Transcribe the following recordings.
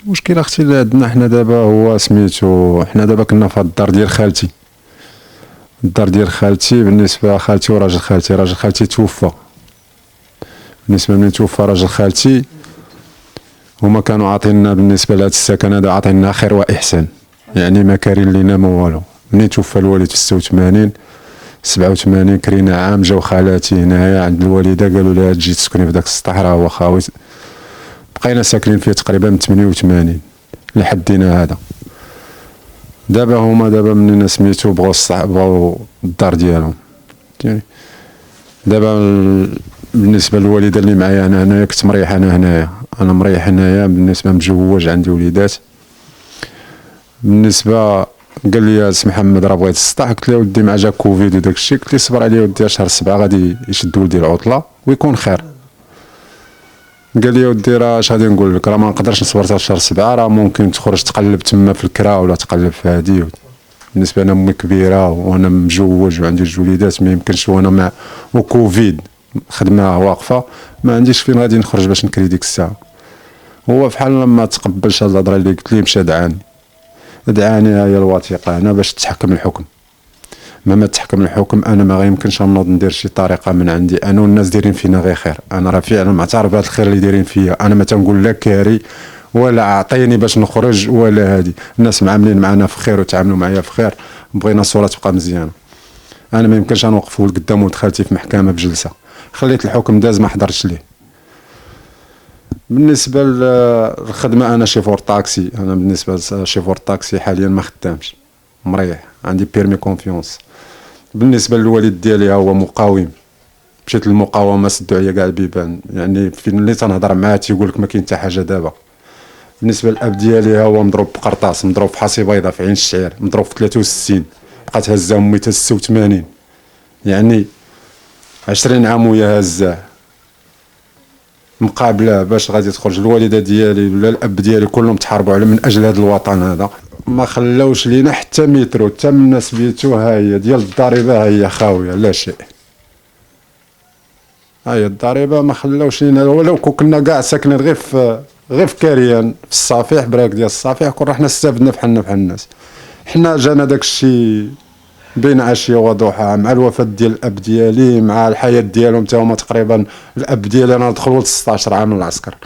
المشكل اختي اللي عندنا حنا دابا هو سميتو، حنا دابا كنا في هاد الدار ديال خالتي. الدار ديال خالتي بالنسبه خالتي وراجل خالتي، راجل خالتي توفى. بالنسبه ملي توفى راجل خالتي هما كانوا عاطيننا بالنسبه لهاد السكن هذا عاطيننا خير واحسان، يعني ما كارين لينا ما والو. ملي توفى الوالد في 86 87 كرينا عام، جاو خالاتي هنايا عند الوالده قالوا لها تجي تسكني في داك السطح راه هو خاوي. بقينا ساكنين فيه تقريبا من 88 لحدينا هذا. دابا هما دابا منين سميتو بغاو الدار ديالهم يعني. دابا بالنسبه للوالده اللي معايا انا هنايا كنت مريح، انا مريح هنايا بالنسبه متزوج عندي وليدات. بالنسبه قال لي سي محمد راه بغيت السطح، قلت له ودي مع جا كوفيد وداك الشيء، قلت لي صبر عليا ودي شهر 7 غادي يشد ولدي العطله ويكون خير. قال لي ودي راه اش غادي نقول لك، راه ما نقدرش نصبر حتى شهر 7، راه ممكن تخرج تقلب تما في الكرا ولا تقلب في هادي. بالنسبه انا امي كبيره وانا متزوج وعندي جوج وليدات، ما يمكنش وانا مع وكوفيد خدمه واقفه ما عنديش فين غادي نخرج باش نكري ديك الساعه. هو فحال ما تقبلش هاد الهضره اللي قلت ليه، مشى دعاني هي الوثيقه هنا باش تحكم الحكم. ما تحكم الحكم انا ما غيمكنش نوض ندير شي طريقه من عندي انا، والناس دايرين فينا غير خير. انا راه فعلا معترف بهذا الخير اللي دايرين فيا، انا ما تنقول لا كاري ولا اعطيني باش نخرج ولا هادي. الناس معاملين معنا في خير وتعاملوا معايا في خير، بغينا الصوره تبقى مزيانه. انا ما يمكنش نوقف ولد قدام ولد خالتي في محكمه بجلسه، خليت الحكم داز ما حضرتش ليه. بالنسبه للخدمه انا شيفور طاكسي، انا بالنسبه لشيفور طاكسي حاليا ما خدامش، مريح، عندي بيرمي كونفيونس. بالنسبه للوالد ديالي هو مقاوم، مشيت للمقاومه سدوا عليا كاع البيبان، يعني فين اللي تنهضر معاه تيقول لك ما كاين حتى حاجه دابا. بالنسبه للاب ديالي هو مضروب بقرطاس، مضروب في حاسي بيضاء في عين الشعير، مضروب في 63 بقات هزه امي حتى 86، يعني 20 عام ويا هزاه مقابله باش غادي تخرج. الوالده ديالي ولا الاب ديالي كلهم تحاربوا على من اجل هذا الوطن هذا، ما خلاوش لينا حتى مترو، حتى من الناس بيتو ها هي ديال الضريبه ها هي خاويه لا شيء. هاي الضريبه ما خلاوش لينا، ولو كنا كاع ساكنين غير في كاريان في الصافيح براك ديال الصافيح كون رحنا استفدنا بحالنا بحال الناس. حنا جانا داك الشيء بين عشيه وضحى مع الوفاه ديال الاب ديالي مع الحياه ديالهم حتى هما تقريبا. الاب ديالي انا دخلوا ل 16 عام من العسكر،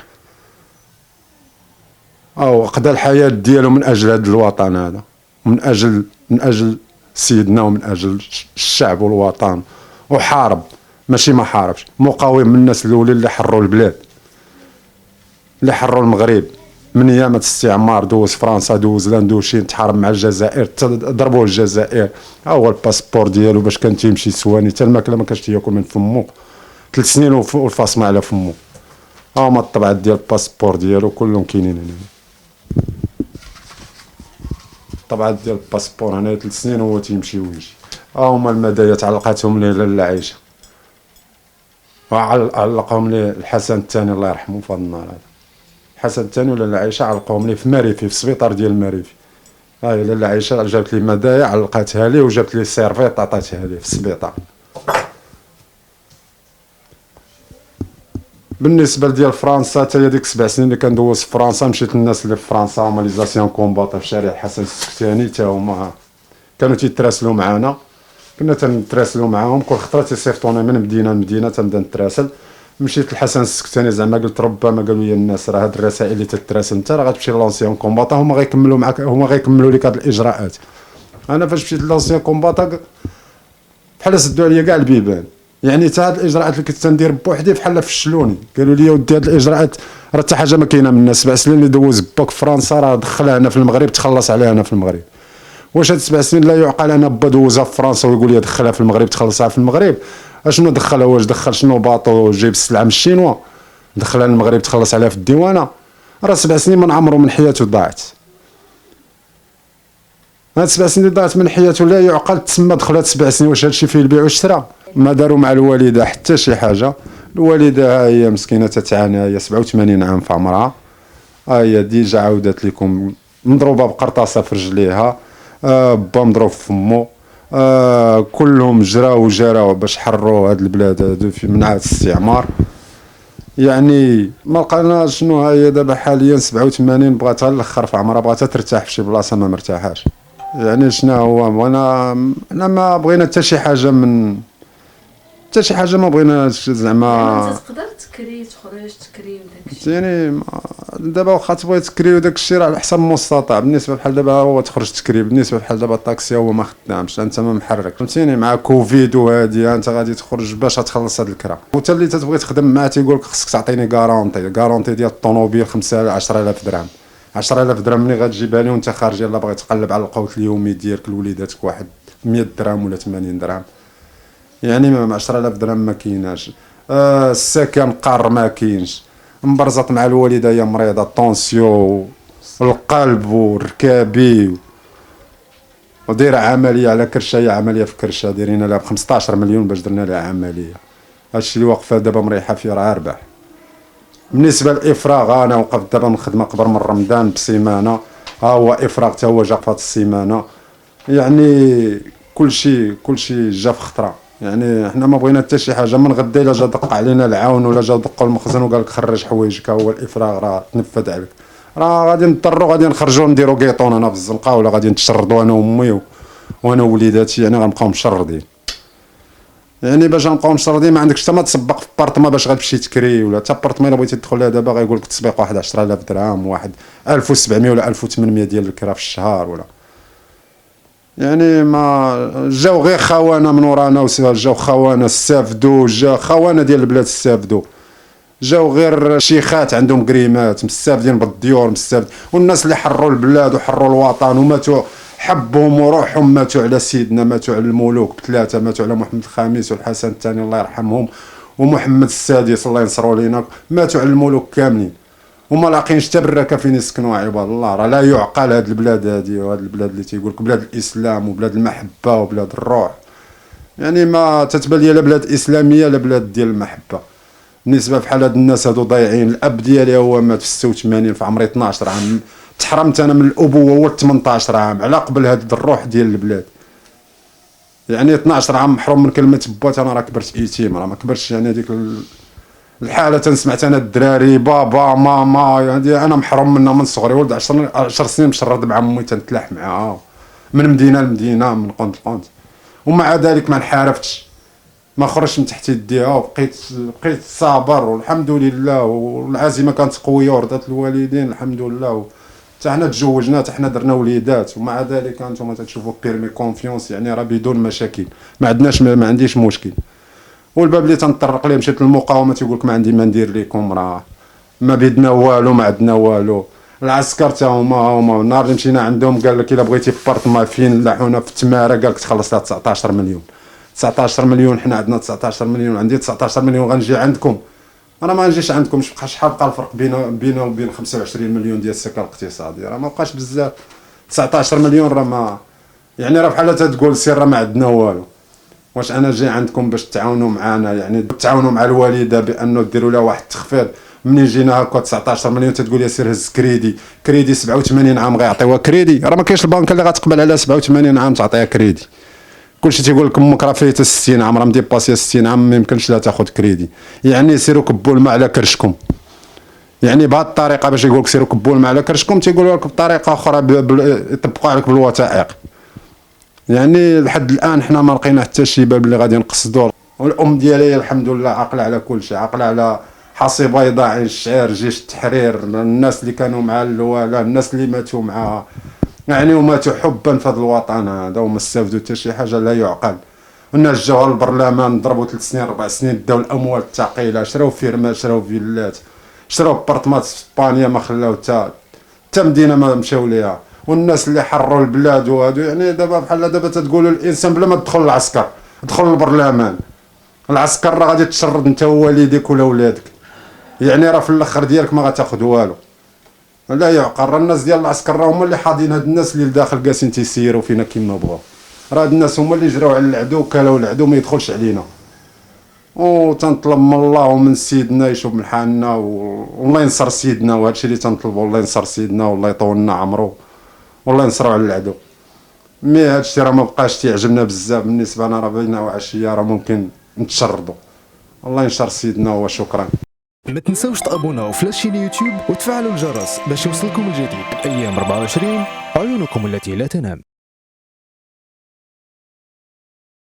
او قضى الحياه ديالو من اجل هذا الوطن هذا، من اجل سيدنا ومن اجل الشعب والوطن، وحارب ماشي ما حاربش، مقاوم من الناس الاولين اللي حروا البلاد، اللي حروا المغرب من ايام الاستعمار. دوز فرنسا، دوز لاندوشين، تحارب مع الجزائر، ضربوه الجزائر. ها هو الباسبور ديالو باش كان تيمشي سواني، حتى الماكله ما كانش تياكل من فمو 3 سنين والفاصمه على فمو. ها هما الطبعات ديال الباسبور ديالو كلهم كاينين هنا. الطبعات ديال الباسبور هنا 3 سنين هو تيمشي ويجي. ها هما المدايا تعلقاتهم ليه لاله عايشه، علقهم ليه الحسن الثاني الله يرحمه في هذا النهار هذا. الحسن الثاني ولا لاله عايشه علقوهم ليه في مريفي، في السبيطار ديال مريفي. هاي لاله عايشه جابت لي مدايا علقاتها ليه، وجابت لي السيرفيط عطاتها ليه في السبيطار. بالنسبه لديال فرنسا حتى هي ديك 7 سنين اللي كندوز في فرنسا، مشيت للناس اللي في فرنسا هما لي زاسيون كومباطا في شارع الحسن السكتاني، حتى هما كانوا تيتراسلوا معانا، كنا تنتراسلوا معاهم كل خطره تيصيفطوني من مدينه لمدينه تنبدا نتراسل. مشيت للحسن السكتاني زعما قلت ربما قالوا لي الناس راه هاد الرسائل اللي تتراسل انت راه غتمشي لونسيون كومباطا، هما غيكملوا معاك، هما غيكملوا لك هاد الاجراءات. انا فاش مشيت لونسيون كومباطا بحال سدوا عليا كاع البيبان، يعني حتى هاد الاجراءات اللي كنت تندير بوحدي بحال فشلوني. قالوا لي ودي هاد الاجراءات راه حتى حاجه ما كاينه من الناس. 7 سنين اللي دوز باك في فرنسا راه دخلها هنا في المغرب، تخلص عليها هنا في المغرب. واش هاد 7 سنين لا يعقل انا با دوزها في فرنسا ويقول لي دخلها في المغرب تخلصها في المغرب؟ اشنو دخلها؟ واش دخل شنو باطو جايب السلعه من الشينوا دخلها للمغرب تخلص عليها في الديوانه؟ راه 7 سنين من عمره من حياته ضاعت. هاد 7 سنين ضاعت من حياته لا يعقل. تسمى دخلت 7 سنين، واش هادشي فيه البيع والشراء؟ ما داروا مع الوالده حتى شي حاجه. الوالده ها هي مسكينه تتعاني، هي 87 عام في عمرها، ها هي ديجا عاودت لكم مضروبه بقرطاسه في رجليها، با مضروب في فمو، كلهم جراو باش حروا هاد البلاد هادو من عهد الاستعمار. يعني ما لقيناش. شنو هي دابا حاليا 87 بغاتها الاخر في عمرها، بغاتها ترتاح في شي بلاصه ما مرتاحاش. يعني شنو هو، وانا ما بغينا حتى شي حاجه من حتى شي حاجه، ما بغيناش زعما انت زعما. تقدر تكري تخرج تكري وداك الشيء. يعني دابا واخا تبغي تكري وداك الشيء راه على حسب المستطاع. بالنسبه بحال دابا هو تخرج تكري، بالنسبه بحال دابا الطاكسي هو ما خدامش، انت ما محرك فهمتيني، مع كوفيد وهادي انت غادي تخرج باش تخلص هاد الكرا. وتا اللي تتبغي تخدم معاه تيقول لك خصك تعطيني كارونتي ديال الطوموبيل 5 10000 درهم. 10000 درهم ملي غتجيبها لي وانت خارج يلاه باغي تقلب على القوت اليومي ديالك لوليداتك واحد 100 درهم ولا 80 درهم. يعني ما 10000 درهم ما كايناش. السكن قار ما كاينش. مبرزط مع الوالده هي مريضه طونسيو القلب والركابي، ودايره عمليه على كرشه، هي عمليه في كرشه دايرين لها ب 15 مليون باش درنا لها عمليه. هادشي اللي واقفه دابا مريحه فيه راه ربح. بالنسبه للافراغ انا وقفت دابا من الخدمه قبل من رمضان بسيمانه، ها هو افراغ تا هو جا في هاد السيمانه. يعني كلشي جا في خطره. يعني حنا ما بغينا حتى شي حاجه. من غدا الا جا دق علينا العون ولا جا دقوا المخزن وقال لك خرج حوايجك، ها هو الافراغ راه تنفذ عليك، راه غادي نضطروا غادي نخرجوا نديروا قيطون هنا في الزنقه، ولا غادي نتشردوا انا وامي وانا ووليداتي. يعني غنبقاو مشردين. يعني باش غنبقاو مشردين ما عندكش حتى ما تسبق في بارطما باش غتمشي تكري، ولا حتى بارطما الا بغيتي تدخل لها دابا غايقول لك تسبيق واحد 10000 درهم، واحد 1700 ولا 1800 ديال الكرا في الشهر ولا. يعني ما جاو غير خوانا من ورانا، جاو خوانا استافدوا، جا خوانا ديال البلاد استافدوا، جاو غير شيخات عندهم كريمات مستافدين بالديور مستافد. والناس اللي حروا البلاد وحروا الوطن وماتوا حبهم وروحهم، ماتوا على سيدنا، ماتوا على الملوك بثلاثه، ماتوا على محمد الخامس والحسن الثاني الله يرحمهم ومحمد السادس الله ينصروا لينا، ماتوا على الملوك كاملين وما لاقينش حتى بركه فين يسكنوا عباد الله. راه لا يعقل هاد البلاد هادي، وهاد البلاد اللي تيقول لك بلاد الاسلام وبلاد المحبه وبلاد الروح. يعني ما تتبان لي لا بلاد اسلاميه لا بلاد ديال المحبه. بالنسبه بحال هاد الناس هادو ضايعين. الاب ديالي هو مات في 86 في عمري 12 عام، تحرمت انا من الابوه هو 18 عام على قبل هاد الروح ديال البلاد. يعني 12 عام محروم من كلمه بوات، انا راه كبرت ايتيم، راه ما كبرتش. يعني هذيك الحاله تنسمعت انا الدراري بابا ماما، يعني انا محروم منها من صغري. ولد 10 سنين مشرد مع امي تنتلاح معاها من مدينه لمدينه من قنت لقنت، ومع ذلك ما نحارفتش، ما خرجت من تحت يديها وبقيت صابر والحمد لله. والعزيمه كانت قويه ورضات الوالدين الحمد لله. حتى حنا تزوجنا، حتى حنا درنا وليدات، ومع ذلك انتم تشوفوا بيرمي كونفيونس يعني راه بدون مشاكل. ما عندناش ما عنديش مشكل. والباب اللي تنطرق ليه مشيت للمقاومه تيقول لك ما عندي ما ندير لكم، راه ما بيدنا والو ما عندنا والو. العسكر تا هما النهار اللي مشينا عندهم قال لك الا بغيتي بارطما فين لاحونا في التماره قال لك تخلص لها 19 مليون. 19 مليون حنا عندنا 19 مليون، عندي 19 مليون غنجي عندكم. انا ما نجيش عندكم. شحال بقى الفرق بينه وبين 25 مليون ديال السكن الاقتصادي؟ راه ما بقاش بزاف. 19 مليون راه ما يعني راه بحال تقول سير راه ما عندنا والو. واش انا جاي عندكم باش تعاونوا معنا؟ يعني تعاونوا مع الوالده بانه ديروا لها واحد التخفيض. منين جينا هكا 19 مليون تتقول يا سير هز كريدي 87 عام غيعطيوها كريدي؟ راه ما كاينش البنك اللي غتقبل على 87 عام تعطيها كريدي. كلشي تيقول لك امك راه فايته 60 عام، راه مديباسي 60 عام، ما يمكنش لها تاخذ كريدي. يعني سيروا كبوا الماء على كرشكم. يعني بهذه الطريقه باش يقول لك سيروا كبوا الماء على كرشكم، تيقولوا لك بطريقه اخرى يطبقوا عليك بالوثائق. يعني لحد الان حنا ما لقينا حتى شي باب اللي غادي نقصدوا. والام ديالي الحمد لله عاقله على كل شيء، عاقله على حصي بيضاء عين الشعير جيش التحرير، الناس اللي كانوا مع الوالاه، الناس اللي ماتوا معها يعني وماتوا حبا في هذا الوطن هذا وما استافدوا حتى شي حاجه لا يعقل. الناس جاوا للبرلمان ضربوا 3 سنين 4 سنين داو الاموال الثقيله، شراو فيرمات، شراو فيلات، شراو بارتمات في اسبانيا، ما خلاو حتى مدينه ما مشاو ليها. والناس اللي حروا البلاد وهادو يعني دابا بحال دابا تتقولوا الانسان بلا ما تدخل العسكر دخل البرلمان، العسكر راه غادي تشرد انت ووالديك ولا ولادك. يعني راه في الاخر ديالك ما غتاخذ والو. لا يعقل. راه الناس ديال العسكر راه هما اللي حاضين هاد الناس اللي لداخل جالسين تيسيروا فينا كيما بغاو. راه هاد الناس هما اللي جراو على العدو وكلاو العدو ما يدخلش علينا. وتنطلب من الله ومن سيدنا يشوف من حالنا والله ينصر سيدنا، وهادشي اللي تنطلبوا الله ينصر سيدنا والله يطول لنا عمرو والله ينصروا على العدو. مي هادشي راه ما بقاش تيعجبنا بزاف. بالنسبه لنا راه بينا وعشيه راه ممكن نتشردوا. الله ينصر سيدنا وشكرا. ما تنسوش تابوناو في لاشين يوتيوب وتفعلوا الجرس باش يوصلكم الجديد. ايام 24 عيونكم التي لا تنام.